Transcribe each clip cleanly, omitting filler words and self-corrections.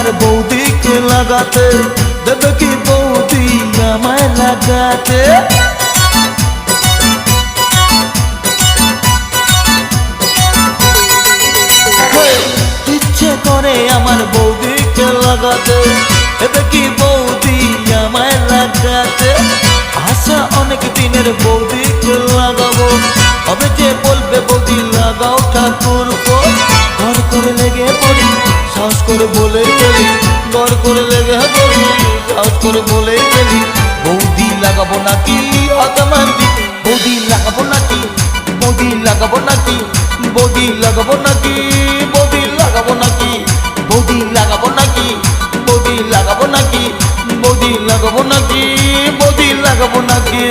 আমার বৌদিকে লাগাতে, দেবে কি বৌদি আমায় লাগাতে? ইচ্ছে করে আমার বৌদিকে লাগাতে, দেবে কি বৌদি আমায় লাগাতে? আশা অনেক দিনের বৌদিকে লাগাবো, তবে যে বলবে বৌদি লাগাও ঠাকুর গো। ঘর করে লেগে পড়ি, সাহস করে বলে ফেলি, ঘর করে লেগে পড়ি, সাহস করে বলে ফেলি। বৌদি লাগাবো নাকি আতমান্দি, বৌদি লাগাবো নাকি, বৌদি লাগাবো নাকি, বৌদি লাগাবো নাকি, বৌদি লাগাবো নাকি, বৌদি লাগাবো নাকি, বৌদি লাগাবো নাকি, বৌদি লাগাবো নাকি, বৌদি লাগাবো নাকি?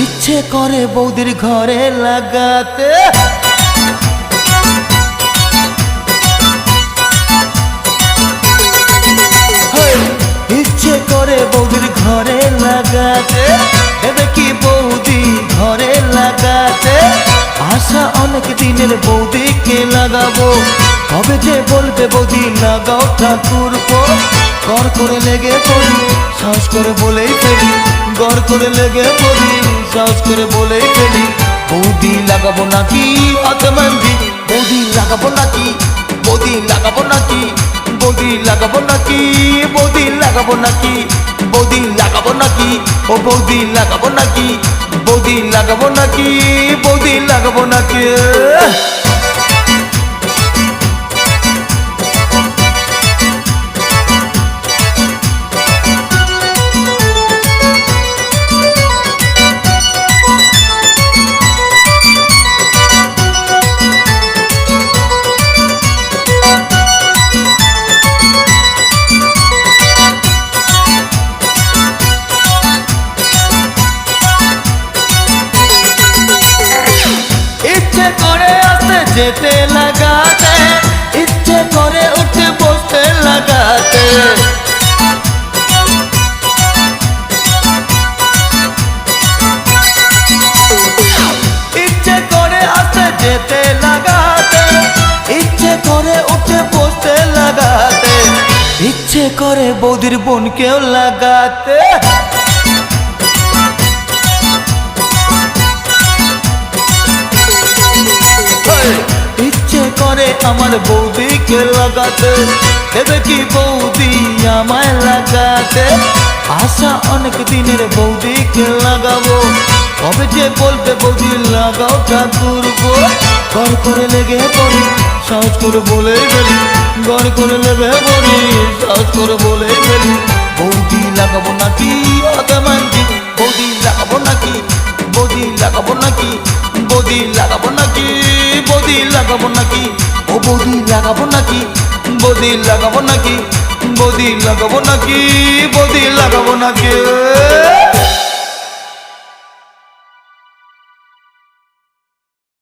ইচ্ছে করে বৌদির ঘরে লাগাতে, ইচ্ছে করে বৌদির ঘরে লাগাতে, দেবে কি বৌদি ঘরে লাগাতে? আশা অনেক দিনের বৌদিকে লাগাবো, তবে যে বলবে বৌদি লাগাও ঠাকুর গো। ঘর করে লেগে পড়ি, সাহস করে বলেই ফেলি, ঘর করে লেগে পড়ি, সাহস করে বলেই ফেলি। বৌদি লাগাবো নাকি আতমান্দি, বৌদি লাগাবো নাকি, বৌদি লাগাবো নাকি, বৌদি লাগাবো নাকি, বৌদি লাগাবো নাকি, বৌদি লাগাবো নাকি, ও বৌদি লাগাবো নাকি, বৌদি লাগাবো নাকি, বৌদি লাগাবো নাকি? ইচ্ছে করে আসতে যেতে লাগাতে, ইচ্ছে করে উঠে বসতে লাগাতে, ইচ্ছে করে আসতে যেতে লাগাতে, ইচ্ছে করে উঠে বসতে লাগাতে, ইচ্ছে করে বৌদির বোনকেও লাগাতে। ইচ্ছে করে আমার বৌদিকে লাগাতে, দেবে কি বৌদি আমায় লাগাতে? আশা অনেক দিনের বৌদিকে লাগাবো, তবে যে বলবে বৌদি লাগাও ঠাকুর গো। ঘর করে লেগে পড়ি, সাহস করে বলে ফেলি, ঘর করে লেগে পড়ি, সাহস করে বলে ফেলি। বৌদি লাগাবো নাকি আতমান্দি, বৌদি লাগাবো নাকি, বৌদি লাগাবো নাকি, বৌদি লাগাবো নাকি, বৌদি লাগাবো নাকি, ও বৌদি লাগাবো নাকি, বৌদি লাগাবো নাকি, বৌদি লাগাবো নাকি, বৌদি লাগাবো নাকি?